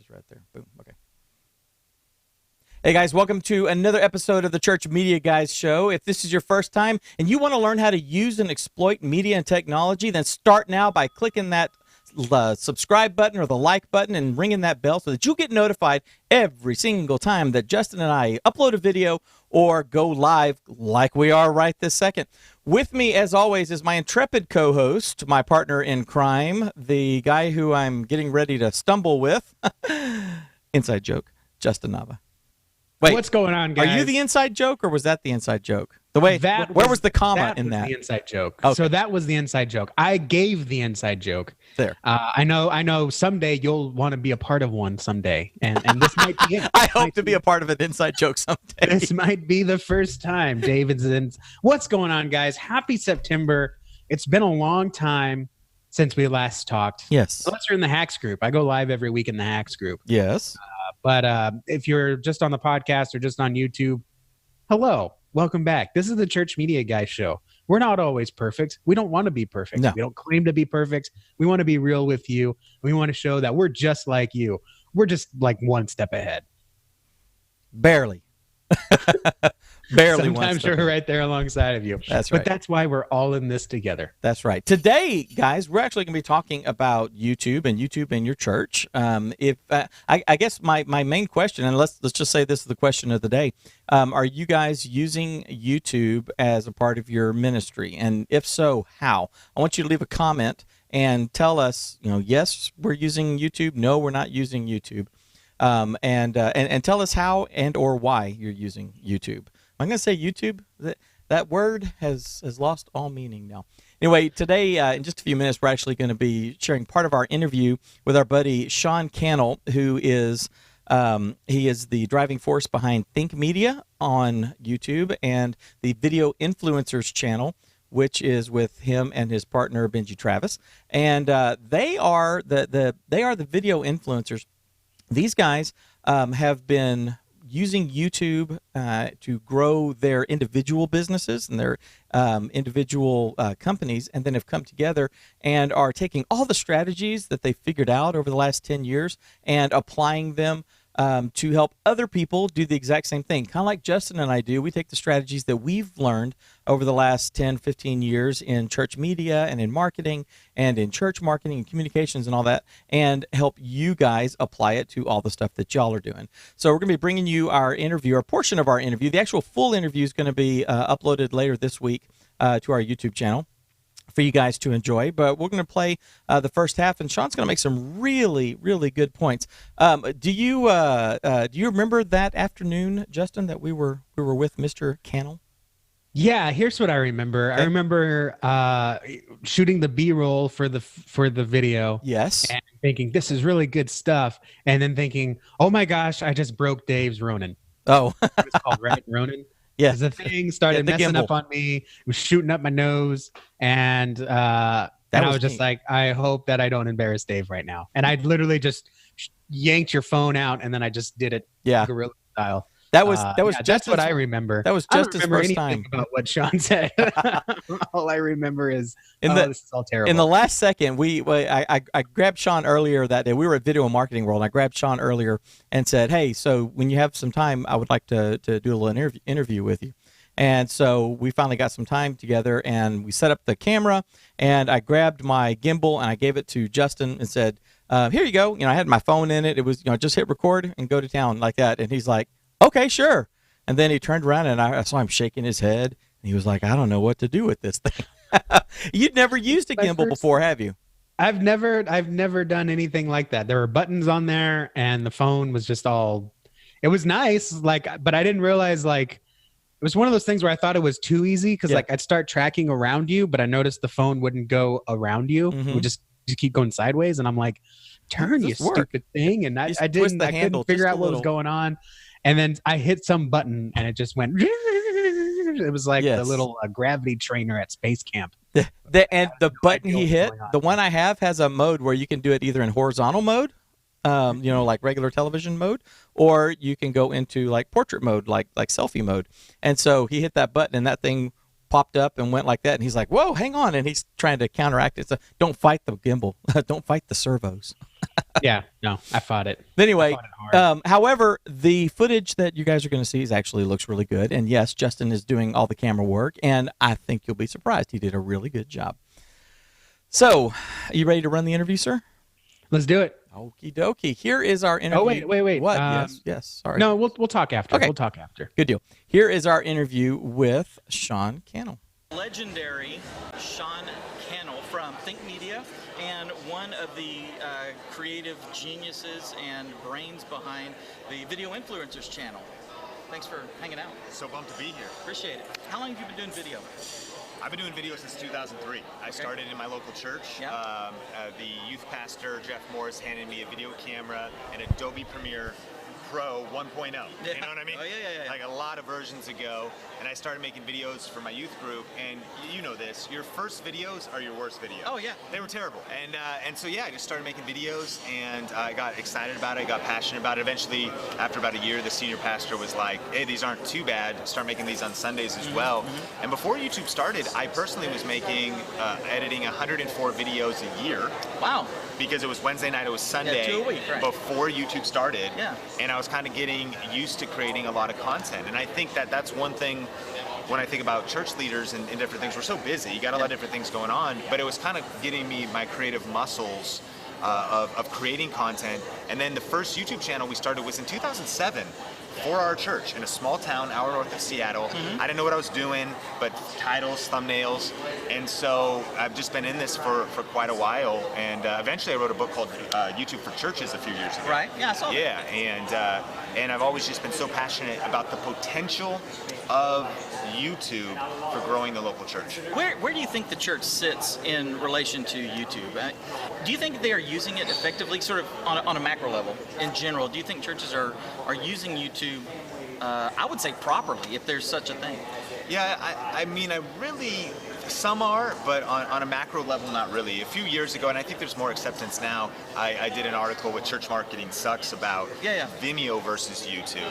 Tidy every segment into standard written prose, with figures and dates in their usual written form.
is right there. Boom. Okay. Hey guys, welcome to another episode of the Church Media Guys Show. If this is your first time and you want to learn how to use and exploit media and technology, then start now by clicking that subscribe button or the like button and ringing that bell so that you'll get notified every single time that Justin and I upload a video or go live like we are right this second. With me, as always, is my intrepid co-host, my partner in crime, the guy who I'm getting ready to stumble with. Inside joke, Justin Nava. Wait, what's going on, guys? Are you the inside joke, or was that the inside joke? The way where was the comma in that? The inside joke. Okay. So that was the inside joke. I gave the inside joke. There. I know. Someday you'll want to be a part of one someday, and this might be it. I hope to be a part of an inside joke someday. This might be the first time David's in. What's going on, guys? Happy September. It's been a long time since we last talked. Yes. Unless you're in the Hacks group. I go live every week in the Hacks group. Yes. But if you're just on the podcast or just on YouTube, hello, welcome back. This is the Church Media Guys Show. We're not always perfect. We don't want to be perfect. No. We don't claim to be perfect. We want to be real with you. We want to show that we're just like you. We're just like one step ahead. Barely. Barely. Sometimes we're right there alongside of you. That's right. But that's why we're all in this together. That's right. Today, guys, we're actually going to be talking about YouTube in your church. I guess my main question, and let's just say this is the question of the day: are you guys using YouTube as a part of your ministry? And if so, how? I want you to leave a comment and tell us. Yes, we're using YouTube. No, we're not using YouTube. And tell us how and or why you're using YouTube. I'm going to say YouTube. That word has lost all meaning now. Anyway, today, in just a few minutes, we're actually going to be sharing part of our interview with our buddy Sean Cannell, who is he is the driving force behind Think Media on YouTube and the Video Influencers channel, which is with him and his partner Benji Travis, and they are the video influencers. These guys have been using YouTube to grow their individual businesses and their individual companies, and then have come together and are taking all the strategies that they figured out over the last 10 years and applying them to help other people do the exact same thing. Kind of like Justin and I do. We take the strategies that we've learned over the last 10, 15 years in church media and in marketing and in church marketing and communications and all that, and help you guys apply it to all the stuff that y'all are doing. So we're going to be bringing you our interview, or portion of our interview. The actual full interview is going to be uploaded later this week to our YouTube channel for you guys to enjoy, but we're going to play the first half, and Sean's going to make some really, really good points. Do you remember that afternoon, Justin, that we were with Mr. Cannell? Yeah, here's what I remember. Okay. I remember shooting the B-roll for the video. Yes. And thinking, this is really good stuff. And then thinking, oh my gosh, I just broke Dave's Ronin. Oh. It's called, right? Ronin? Yeah. The thing started messing up on me. It was shooting up my nose. And I was just like, I hope that I don't embarrass Dave right now. And I literally just yanked your phone out, and then I just did it guerrilla style. That was that's what I remember. That was just his first time. About what Sean said. All I remember is this is all terrible. In the last second, I grabbed Sean earlier that day. We were at Video and Marketing World, and I grabbed Sean earlier and said, "Hey, so when you have some time, I would like to do a little interview with you." And so we finally got some time together, and we set up the camera, and I grabbed my gimbal and I gave it to Justin and said, "Here you go." I had my phone in it. It was just hit record and go to town like that. And he's like, "Okay, sure." And then he turned around, and I saw him shaking his head, and he was like, "I don't know what to do with this thing." You'd never used a gimbal before, have you? I've never done anything like that. There were buttons on there, and the phone was just all. It was nice, but I didn't realize it was one of those things where I thought it was too easy because I'd start tracking around you, but I noticed the phone wouldn't go around you. Mm-hmm. It would just keep going sideways, and I'm like, "Turn, you stupid thing!" And I couldn't figure out what was going on. And then I hit some button, and it just went. It was like the little gravity trainer at space camp. The button he hit, the one I have, has a mode where you can do it either in horizontal mode, like regular television mode, or you can go into like portrait mode, like selfie mode. And so he hit that button, and that thing popped up and went like that. And he's like, "Whoa, hang on!" And he's trying to counteract it. So don't fight the gimbal. Don't fight the servos. Yeah, no, I fought it. I Anyway, fought it hard. however, the footage that you guys are going to see is actually looks really good. And yes, Justin is doing all the camera work, and I think you'll be surprised. He did a really good job. So, are you ready to run the interview, sir? Let's do it. Okie dokie. Here is our Oh interview. wait. What? Yes. Sorry. No, we'll talk after. Okay. We'll talk after. Good deal. Here is our interview with Sean Cannell. Legendary Sean Cannell from Think Media, and one of the creative geniuses and brains behind the Video Influencers channel. Thanks for hanging out. So pumped to be here. Appreciate it. How long have you been doing video? I've been doing video since 2003. I started in my local church. Yeah. The youth pastor, Jeff Morris, handed me a video camera and Adobe Premiere Pro 1.0. Yeah. You know what I mean? Oh, yeah. Like a lot of versions ago. And I started making videos for my youth group. And you know this, your first videos are your worst videos. Oh, yeah. They were terrible. And so, yeah, I just started making videos and I got excited about it. I got passionate about it. Eventually, after about a year, the senior pastor was like, hey, these aren't too bad. Start making these on Sundays as well. And before YouTube started, I personally was making, editing 104 videos a year. Wow. Because it was Wednesday night, it was Sunday, 2 a week, right. before YouTube started. Yeah. And I was kind of getting used to creating a lot of content. And I think that that's one thing when I think about church leaders and different things. We're so busy, you got a lot of different things going on, but it was kind of getting me my creative muscles of creating content. And then the first YouTube channel we started was in 2007. For our church in a small town, hour north of Seattle. I didn't know what I was doing, but titles, thumbnails, and so I've just been in this for quite a while. And eventually, I wrote a book called YouTube for Churches a few years ago. Right? Yeah, I saw that. Yeah, and I've always just been so passionate about the potential of YouTube for growing the local church. Where do you think the church sits in relation to YouTube? Do you think they are using it effectively, sort of on a macro level in general? Do you think churches are using YouTube, I would say properly, if there's such a thing? Yeah, I mean, some are, but on a macro level, not really. A few years ago, and I think there's more acceptance now, I did an article with Church Marketing Sucks about Vimeo versus YouTube.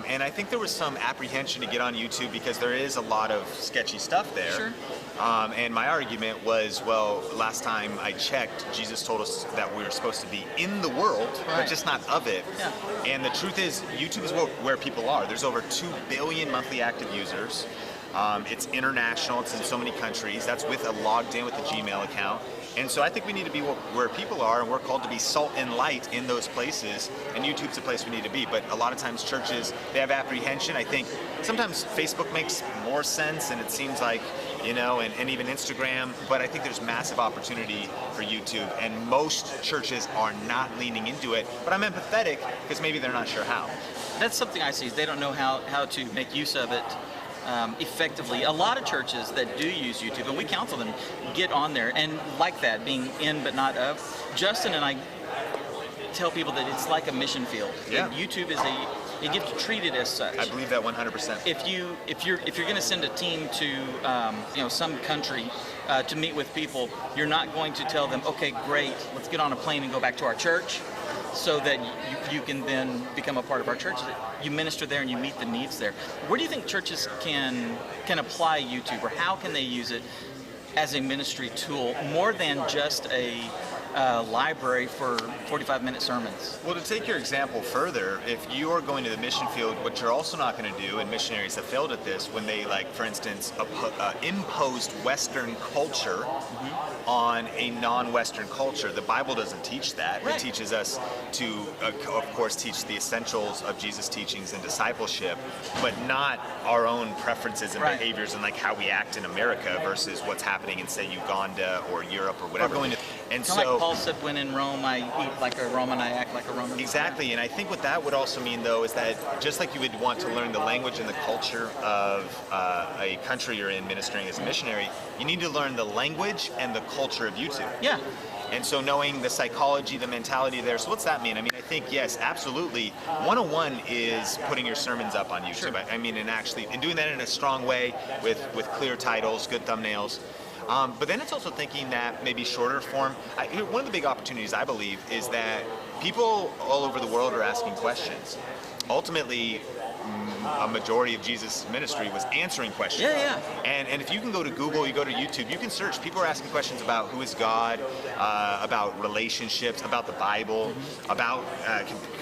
And I think there was some apprehension to get on YouTube because there is a lot of sketchy stuff there. Sure. And my argument was, well, last time I checked, Jesus told us that we were supposed to be in the world, but just not of it. Yeah. And the truth is, YouTube is where people are. There's over 2 billion monthly active users. It's international, it's in so many countries. That's with a logged in with a Gmail account. And so I think we need to be where people are, and we're called to be salt and light in those places, and YouTube's a place we need to be. But a lot of times churches, they have apprehension. I think sometimes Facebook makes more sense, and it seems like, you know, and even Instagram, but I think there's massive opportunity for YouTube, and most churches are not leaning into it. But I'm empathetic because maybe they're not sure how. That's something I see, is they don't know how to make use of it effectively. A lot of churches that do use YouTube, and we counsel them, get on there, and like that, being in but not of. Justin and I tell people that it's like a mission field. Yeah. And YouTube is you get to treat it as such. I believe that 100%. If you're going to send a team to some country to meet with people, you're not going to tell them, okay, great, let's get on a plane and go back to our church, so that you can then become a part of our church. You minister there and you meet the needs there. Where do you think churches can apply YouTube, or how can they use it as a ministry tool more than just a library for 45-minute sermons? Well, to take your example further, if you are going to the mission field, what you're also not going to do, and missionaries have failed at this, when they, like, for instance, imposed Western culture on a non-Western culture. The Bible doesn't teach that. Right. It teaches us to, of course, teach the essentials of Jesus' teachings and discipleship, but not our own preferences and behaviors and like how we act in America versus what's happening in, say, Uganda or Europe or whatever. And Kind of like Paul said, when in Rome, I eat like a Roman, I act like a Roman. Exactly, and I think what that would also mean, though, is that just like you would want to learn the language and the culture of a country you're in ministering as a missionary, you need to learn the language and the culture of YouTube. Yeah. And so knowing the psychology, the mentality there. So what's that mean? I mean, I think, yes, absolutely. 101 is putting your sermons up on YouTube. Sure. I mean, and doing that in a strong way with clear titles, good thumbnails. But then it's also thinking that maybe shorter form. One of the big opportunities, I believe, is that people all over the world are asking questions. Ultimately, a majority of Jesus' ministry was answering questions. Yeah. And if you can go to Google, you go to YouTube, you can search. People are asking questions about who is God, about relationships, about the Bible, about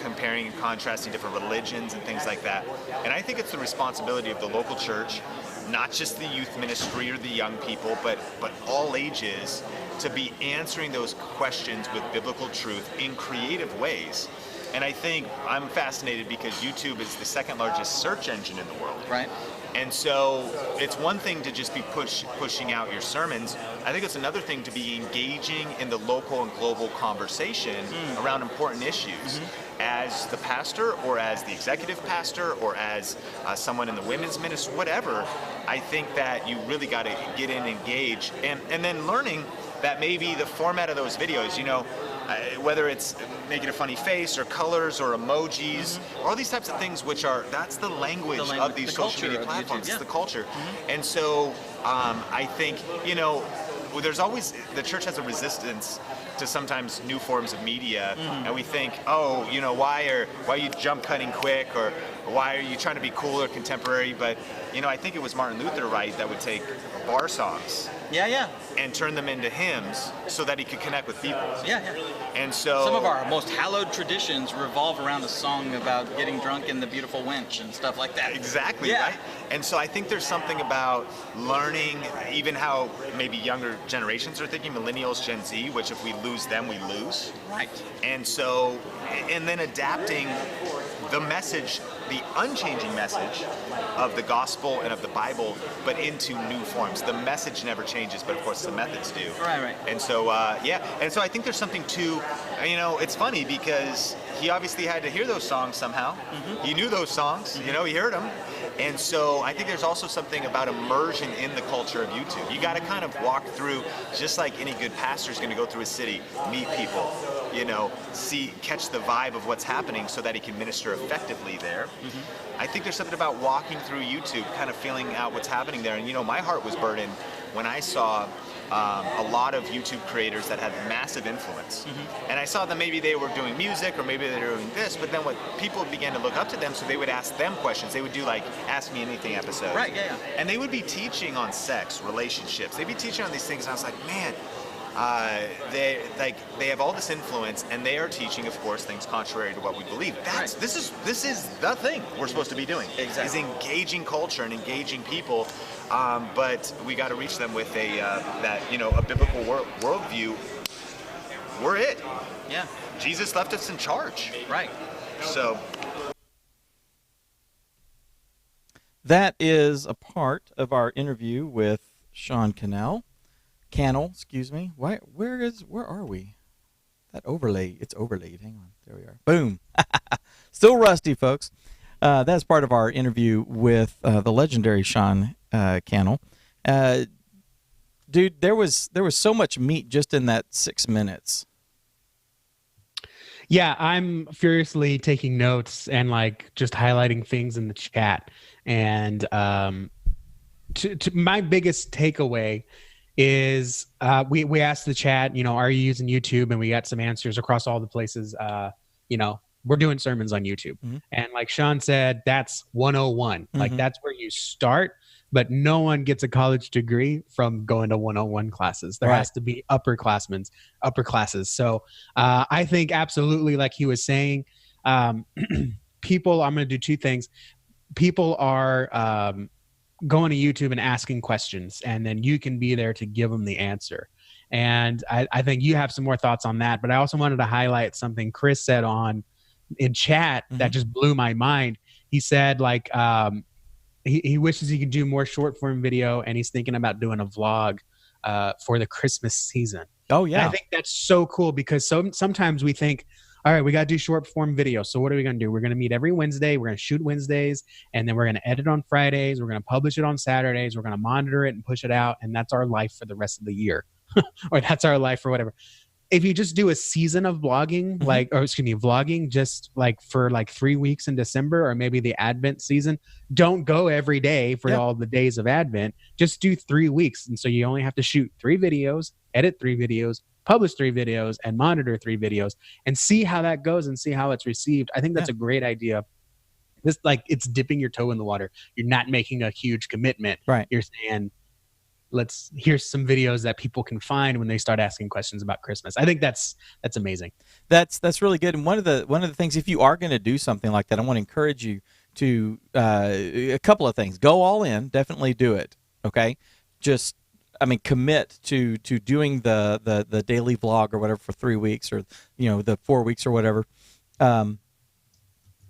comparing and contrasting different religions and things like that. And I think it's the responsibility of the local church, not just the youth ministry or the young people, but all ages, to be answering those questions with biblical truth in creative ways. And I think I'm fascinated because YouTube is the second largest search engine in the world. Right. And so it's one thing to just be pushing out your sermons. I think it's another thing to be engaging in the local and global conversation around important issues. As the pastor or as the executive pastor or as someone in the women's ministry, whatever, I think that you really got to get in, engage, and then learning that maybe the format of those videos, whether it's making a funny face or colors or emojis, all these types of things, that's the language of these social media platforms. It's the culture. And so I think, there's always, the church has a resistance to sometimes new forms of media, and we think, why are you jump cutting quick, or why are you trying to be cool or contemporary? But I think it was Martin Luther, right, that would take bar songs and turn them into hymns so that he could connect with people. And so some of our most hallowed traditions revolve around a song about getting drunk in the beautiful wench and stuff like that. Exactly, right? And so I think there's something about learning even how maybe younger generations are thinking, millennials, Gen Z, which if we lose them, we lose. Right. And so, and then adapting the message, the unchanging message of the gospel and of the Bible, but into new forms. The message never changes, but of course the methods do. Right. And so, and so I think there's something to, it's funny because he obviously had to hear those songs somehow. He knew those songs, he heard them. And so I think there's also something about immersion in the culture of YouTube. You got to kind of walk through, just like any good pastor is going to go through a city, meet people, catch the vibe of what's happening so that he can minister effectively there. I think there's something about walking through YouTube, kind of feeling out what's happening there. And my heart was burdened when I saw a lot of YouTube creators that had massive influence. And I saw that maybe they were doing music or maybe they were doing this, but then what people began to look up to them, so they would ask them questions. They would do like Ask Me Anything episodes. Right, And they would be teaching on sex, relationships. They'd be teaching on these things, and I was like, man, they have all this influence, and they are teaching, of course, things contrary to what we believe. This is the thing we're supposed to be doing. Exactly. Is engaging culture and engaging people, but we got to reach them with a biblical worldview. We're it. Yeah. Jesus left us in charge. Right. So that is a part of our interview with Sean Cannell. Excuse me. Where are we? That overlay, it's overlaid. Hang on. There we are. Boom. Still rusty, folks. That's part of our interview with the legendary Sean Cannell. Dude, there was so much meat just in that 6 minutes. Yeah, I'm furiously taking notes and just highlighting things in the chat. And to my biggest takeaway is we asked the chat, are you using YouTube? And we got some answers across all the places. We're doing sermons on YouTube. And like Sean said, that's 101. That's where you start, but no one gets a college degree from going to 101 classes. There has to be upper classes. So I think absolutely, like he was saying, people, I'm going to do two things. People are going to YouTube and asking questions, and then you can be there to give them the answer. And I think you have some more thoughts on that, but I also wanted to highlight something Chris said in chat that just blew my mind. He said he wishes he could do more short form video, and he's thinking about doing a vlog for the Christmas season. Oh yeah. And I think that's so cool because sometimes we think, all right, we got to do short form video. So what are we going to do? We're going to meet every Wednesday. We're going to shoot Wednesdays, and then we're going to edit on Fridays. We're going to publish it on Saturdays. We're going to monitor it and push it out. And that's our life for the rest of the year, or that's our life or whatever. If you just do a season of vlogging, vlogging just for 3 weeks in December, or maybe the Advent season, don't go every day for all the days of Advent. Just do 3 weeks. And so you only have to shoot 3 videos, edit 3 videos, publish 3 videos, and monitor 3 videos, and see how that goes and see how it's received. I think that's a great idea. This, like, it's dipping your toe in the water. You're not making a huge commitment. Right. You're saying, here's some videos that people can find when they start asking questions about Christmas. I think that's amazing. That's really good. And one of the things, if you are going to do something like that, I want to encourage you to a couple of things. Go all in. Definitely do it. Okay. Just, I mean, commit to doing the daily vlog or whatever for 3 weeks, or the 4 weeks or whatever.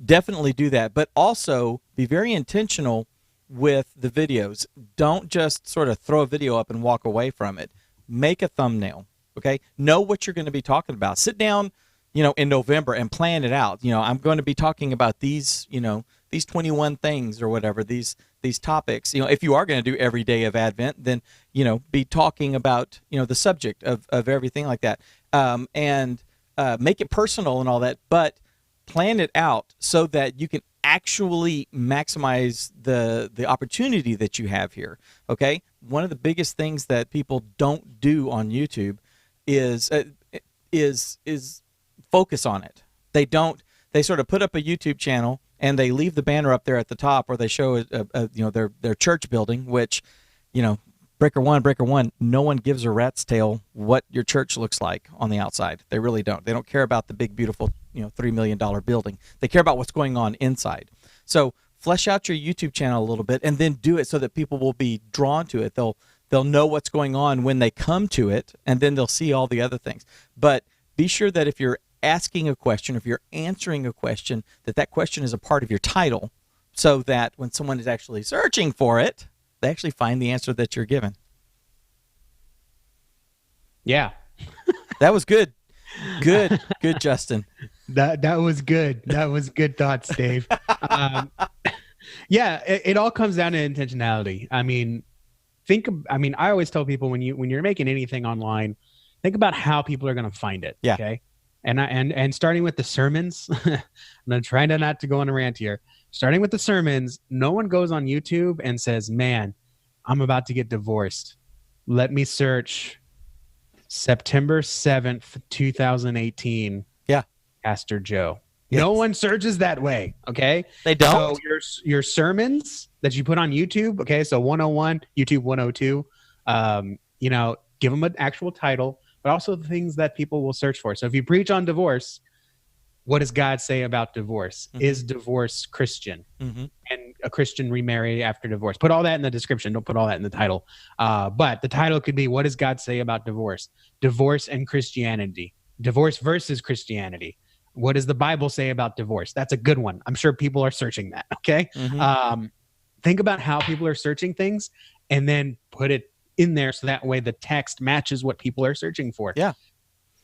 Definitely do that, but also be very intentional with the videos. Don't just sort of throw a video up and walk away from it. Make a thumbnail. Okay. Know what you're going to be talking about. Sit down, in November and plan it out. I'm going to be talking about these 21 things or whatever, these topics. If you are going to do every day of Advent, then, be talking about, the subject of everything like that. And make it personal and all that, but plan it out so that you can actually maximize the opportunity that you have here. Okay. One of the biggest things that people don't do on YouTube is focus on it. They sort of put up a YouTube channel and they leave the banner up there at the top, or they show their church building, which, breaker one, no one gives a rat's tail what your church looks like on the outside. They really don't. They don't care about the big, beautiful, $3 million building. They care about what's going on inside. So flesh out your YouTube channel a little bit, and then do it so that people will be drawn to it. They'll know what's going on when they come to it, and then they'll see all the other things. But be sure that if you're asking a question, if you're answering a question, that question is a part of your title, so that when someone is actually searching for it, they actually find the answer that you're given. Yeah. That was good. Good, Justin. That was good. That was good thoughts, Dave. Yeah, it all comes down to intentionality. I mean, I always tell people, when you're making anything online, think about how people are going to find it. Yeah. Okay. And starting with the sermons, I'm going to try not to go on a rant here. Starting with the sermons, no one goes on YouTube and says, man, I'm about to get divorced. Let me search September 7th, 2018. Yeah. Pastor Joe. Yes. No one searches that way. Okay. They don't. So your sermons that you put on YouTube. Okay. So 101, YouTube 102, give them an actual title, but also the things that people will search for. So if you preach on divorce, what does God say about divorce? Mm-hmm. Is divorce Christian? Mm-hmm. And a Christian remarry after divorce? Put all that in the description. Don't put all that in the title. But the title could be, what does God say about divorce? Divorce and Christianity. Divorce versus Christianity. What does the Bible say about divorce? That's a good one. I'm sure people are searching that. Okay. Mm-hmm. Think about how people are searching things, and then put it in there so that way the text matches what people are searching for. Yeah.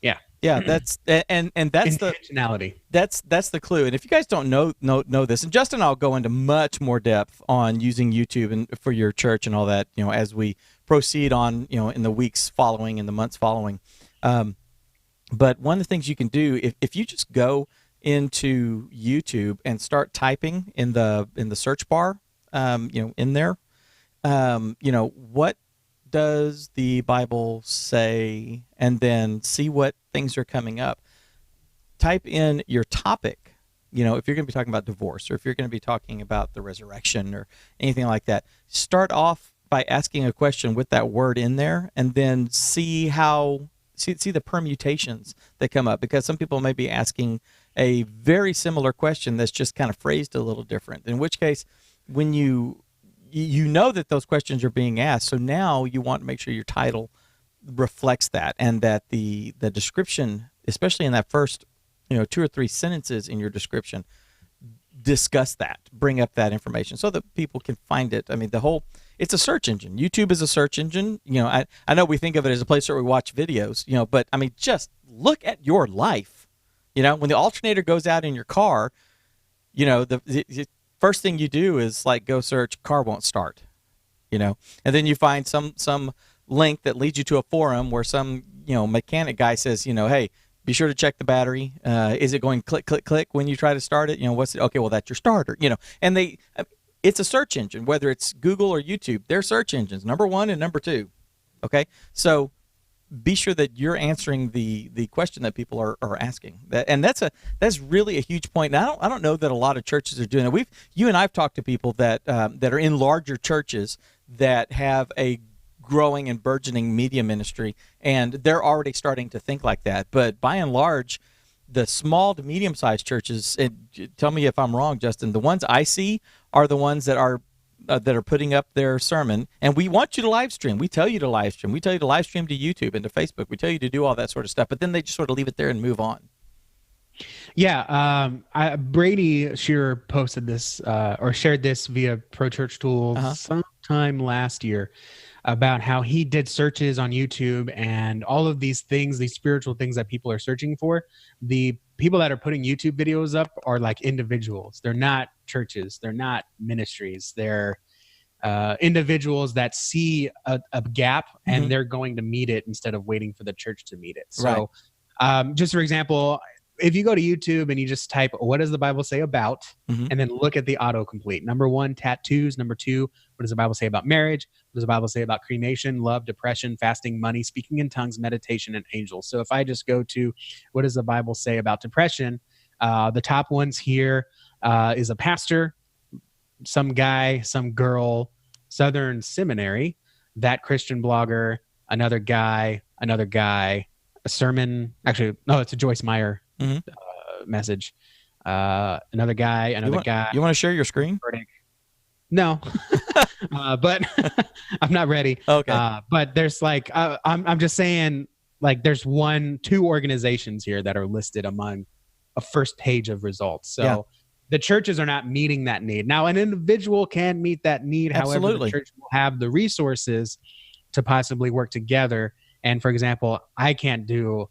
Yeah. Yeah, that's and that's intentionality. That's the clue. And if you guys don't know this, and Justin and I'll go into much more depth on using YouTube and for your church and all that, as we proceed on, in the weeks following and the months following. But one of the things you can do, if you just go into YouTube and start typing in the search bar, in there, what does the Bible say, and then see what things are coming up. Type in your topic, if you're going to be talking about divorce, or if you're going to be talking about the resurrection or anything like that. Start off by asking a question with that word in there, and then see the permutations that come up, because some people may be asking a very similar question that's just kind of phrased a little different, in which case, when you know that those questions are being asked, so now you want to make sure your title reflects that, and that the description, especially in that first 2 or 3 sentences in your description, discuss that, bring up that information so that people can find it. I mean, it's a search engine. YouTube is a search engine. I know we think of it as a place where we watch videos, but I mean, just look at your life. When the alternator goes out in your car, the first thing you do is go search car won't start, and then you find some link that leads you to a forum where some, mechanic guy says, hey, be sure to check the battery. Is it going click, click, click when you try to start it? Okay, well, that's your starter, and it's a search engine, whether it's Google or YouTube. They're search engines, number 1 and number 2. Okay. So be sure that you're answering the question that people are asking. And that's really a huge point. And I don't know that a lot of churches are doing it. You and I've talked to people that are in larger churches that have a growing and burgeoning media ministry, and they're already starting to think like that. But by and large, the small to medium-sized churches, and tell me if I'm wrong, Justin, the ones I see are the ones that are putting up their sermon, and we want you to live stream. We tell you to live stream. We tell you to live stream to YouTube and to Facebook. We tell you to do all that sort of stuff, but then they just sort of leave it there and move on. Yeah, Brady Shearer posted this or shared this via Pro Church Tools sometime last year about how he did searches on YouTube and all of these things, these spiritual things that people are searching for. The people that are putting YouTube videos up are like individuals. They're not churches. They're not ministries. They're individuals that see a gap and they're going to meet it instead of waiting for the church to meet it. So just for example, if you go to YouTube and you just type, what does the Bible say about, and then look at the autocomplete. Number 1, tattoos. Number 2, what does the Bible say about marriage? What does the Bible say about cremation, love, depression, fasting, money, speaking in tongues, meditation, and angels? So if I just go to, what does the Bible say about depression? The top ones here is a pastor, some guy, some girl, Southern Seminary, that Christian blogger, another guy, a sermon. Actually, no, it's a Joyce Meyer message. Another guy, guy. You want to share your screen? No, but I'm not ready. Okay. But there's like, I'm just saying, like, there's 2 organizations here that are listed among a first page of results. So the churches are not meeting that need. Now, an individual can meet that need. Absolutely. However, the church will have the resources to possibly work together. And for example, I can't do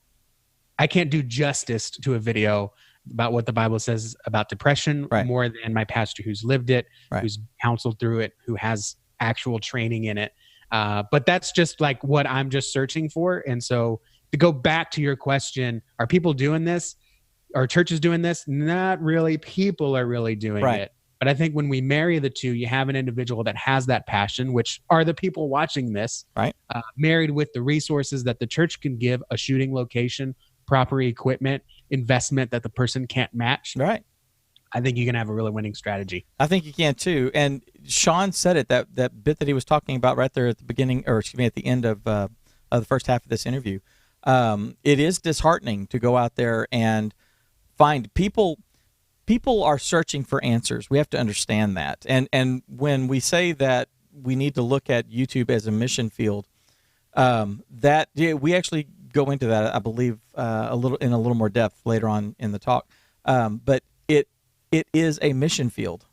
justice to a video about what the Bible says about depression more than my pastor who's lived it, who's counseled through it, who has actual training in it. But that's just like what I'm just searching for. And so to go back to your question, are people doing this? Are churches doing this? Not really. People are really doing it. But I think when we marry the two, you have an individual that has that passion, which are the people watching this, married with the resources that the church can give, a shooting location, proper equipment, investment that the person can't match. I think you can have a really winning strategy. I think you can too. And Sean said it, that bit that he was talking about right there at the beginning, or excuse me, at the end of the first half of this interview. It is disheartening to go out there and find people are searching for answers. We have to understand that. And when we say that we need to look at YouTube as a mission field, we actually go into that, I believe, a little more depth later on in the talk. But it is a mission field.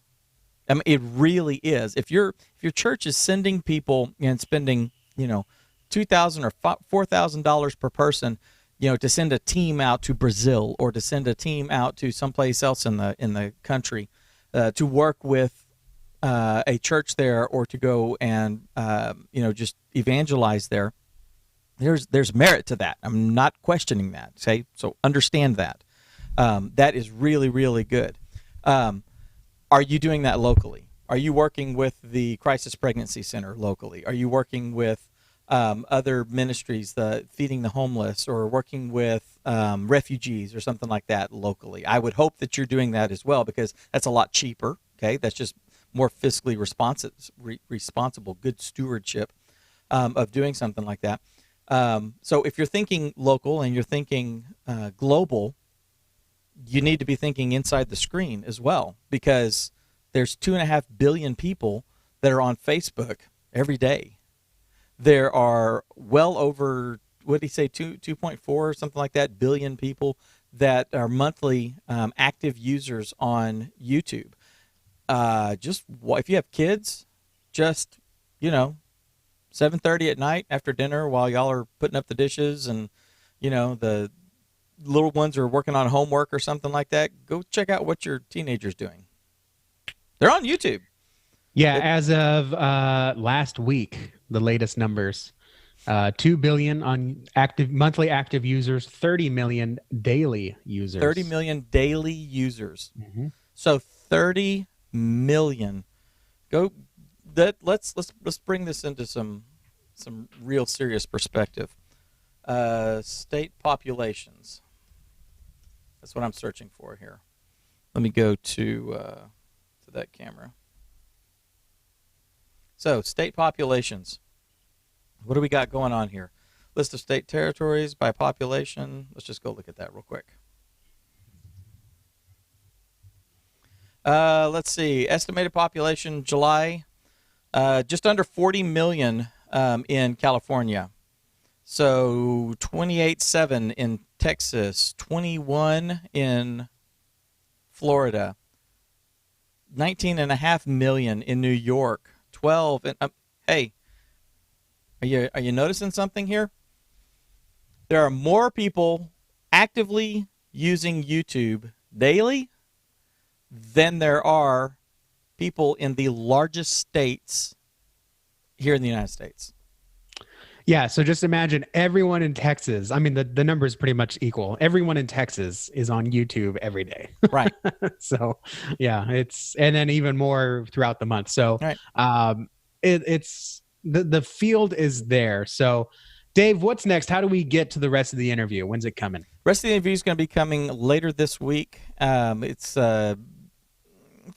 I mean, it really is. If your church is sending people and spending, $2,000 or $4,000 per person, to send a team out to Brazil or to send a team out to someplace else in the country, to work with a church there, or to go and just evangelize there. There's merit to that. I'm not questioning that. So understand that. That is really, really good. Are you doing that locally? Are you working with the Crisis Pregnancy Center locally? Are you working with other ministries, the Feeding the Homeless, or working with refugees or something like that locally? I would hope that you're doing that as well, because that's a lot cheaper. Okay, that's just more fiscally responsible, good stewardship of doing something like that. So if you're thinking local and you're thinking global, you need to be thinking inside the screen as well, because there's 2.5 billion people that are on Facebook every day. There are well over, what did he say, 2.4 or something like that, billion people that are monthly active users on YouTube. If you have kids, just, 7:30 at night after dinner while y'all are putting up the dishes and, the little ones are working on homework or something like that, go check out what your teenager's doing. They're on YouTube. Yeah, as of last week, the latest numbers, 2 billion on monthly active users, 30 million daily users. 30 million daily users. So 30 million. Let's bring this into some real serious perspective. State populations. That's what I'm searching for here. Let me go to that camera. So, state populations. What do we got going on here? List of state territories by population. Let's just go look at that real quick. Let's see. Estimated population July, just under 40 million in California. So 28.7 in Texas, 21 in Florida, 19.5 million in New York, 12 in, hey, are you noticing something here? There are more people actively using YouTube daily than there are people in the largest states here in the United States. Yeah, so just imagine everyone in Texas. I mean, the number is pretty much equal. Everyone in Texas is on YouTube every day. Right. So, yeah, and then even more throughout the month. So, right. It's the field is there. So, Dave, what's next? How do we get to the rest of the interview? When's it coming? Rest of the interview is going to be coming later this week. It's about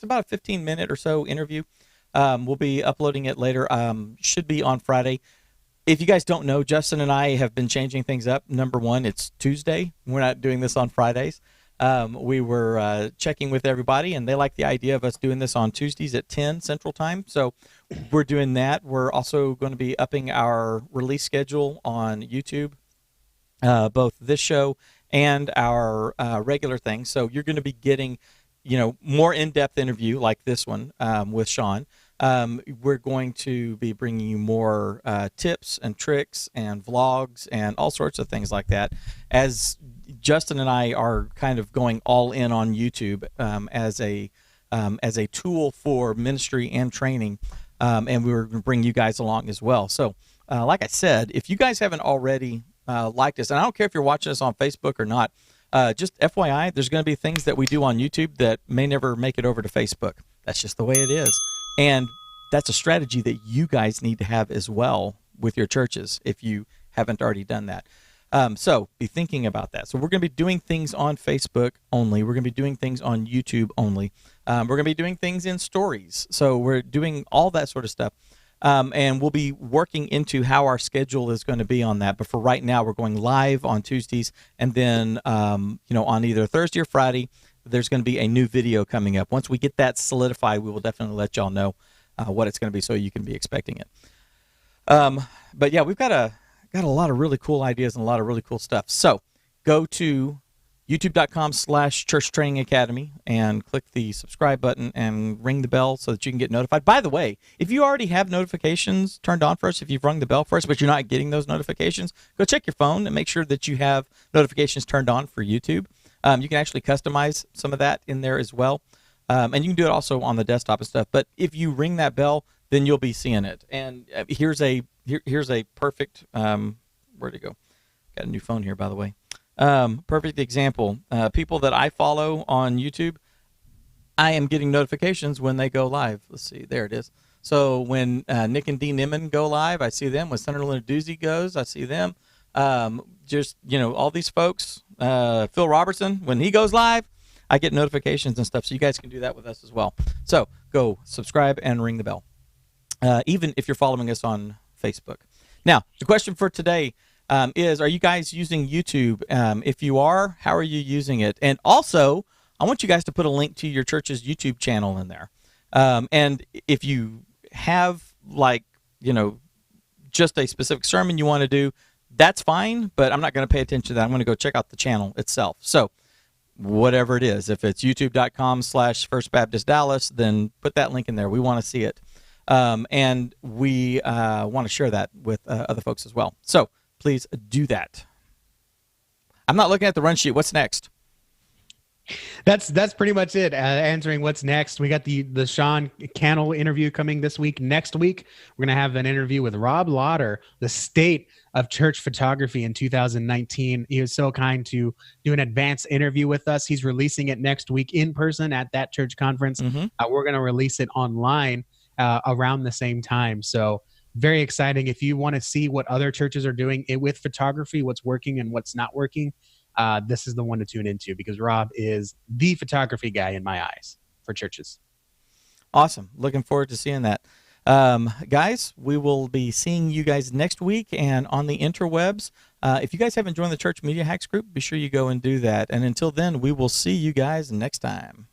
a 15-minute or so interview. We'll be uploading it later. Should be on Friday. If you guys don't know, Justin and I have been changing things up. Number one, it's Tuesday. We're not doing this on Fridays. We were checking with everybody, and they like the idea of us doing this on Tuesdays at 10 Central Time. So we're doing that. We're also going to be upping our release schedule on YouTube, both this show and our regular thing. So you're going to be getting, more in-depth interview like this one with Sean. We're going to be bringing you more tips and tricks and vlogs and all sorts of things like that, as Justin and I are kind of going all in on YouTube as a tool for ministry and training, and we're going to bring you guys along as well. So, like I said, if you guys haven't already liked us, and I don't care if you're watching us on Facebook or not, just FYI, there's going to be things that we do on YouTube that may never make it over to Facebook. That's just the way it is. And that's a strategy that you guys need to have as well with your churches if you haven't already done that. So be thinking about that. So we're going to be doing things on Facebook only. We're going to be doing things on YouTube only. We're going to be doing things in stories. So we're doing all that sort of stuff. And we'll be working into how our schedule is going to be on that. But for right now, we're going live on Tuesdays. And then, on either Thursday or Friday, there's going to be a new video coming up. Once we get that solidified, we will definitely let y'all know what it's going to be, so you can be expecting it. But yeah, we've got a lot of really cool ideas and a lot of really cool stuff. So go to youtube.com/Church Training Academy and click the subscribe button and ring the bell so that you can get notified. By the way, if you already have notifications turned on for us, if you've rung the bell for us, but you're not getting those notifications, go check your phone and make sure that you have notifications turned on for YouTube. You can actually customize some of that in there as well. And you can do it also on the desktop and stuff. But if you ring that bell, then you'll be seeing it. And here's a perfect, where'd it go? Got a new phone here, by the way. Perfect example. People that I follow on YouTube, I am getting notifications when they go live. Let's see, there it is. So when Nick and Dee Nimmin go live, I see them. When Senator Leonard Doozy goes, I see them. All these folks. Phil Robertson, when he goes live, I get notifications and stuff, so you guys can do that with us as well. So go subscribe and ring the bell, even if you're following us on Facebook. Now, the question for today is, are you guys using YouTube? If you are, how are you using it? And also, I want you guys to put a link to your church's YouTube channel in there. And if you have, just a specific sermon you want to do, that's fine, but I'm not going to pay attention to that. I'm going to go check out the channel itself. So whatever it is, if it's youtube.com/First Baptist Dallas, then put that link in there. We want to see it. And we want to share that with other folks as well. So please do that. I'm not looking at the run sheet. What's next? That's pretty much it. Answering what's next. We got the Sean Cannell interview coming this week. Next week, we're going to have an interview with Rob Lauder, the state of church photography in 2019. He was so kind to do an advanced interview with us. He's releasing it next week in person at that church conference. Mm-hmm. We're going to release it online around the same time. So very exciting. If you want to see what other churches are doing with photography, what's working and what's not working, this is the one to tune into, because Rob is the photography guy in my eyes for churches. Awesome. Looking forward to seeing that. Guys, we will be seeing you guys next week and on the interwebs. If you guys haven't joined the Church Media Hacks group, be sure you go and do that. And until then, we will see you guys next time.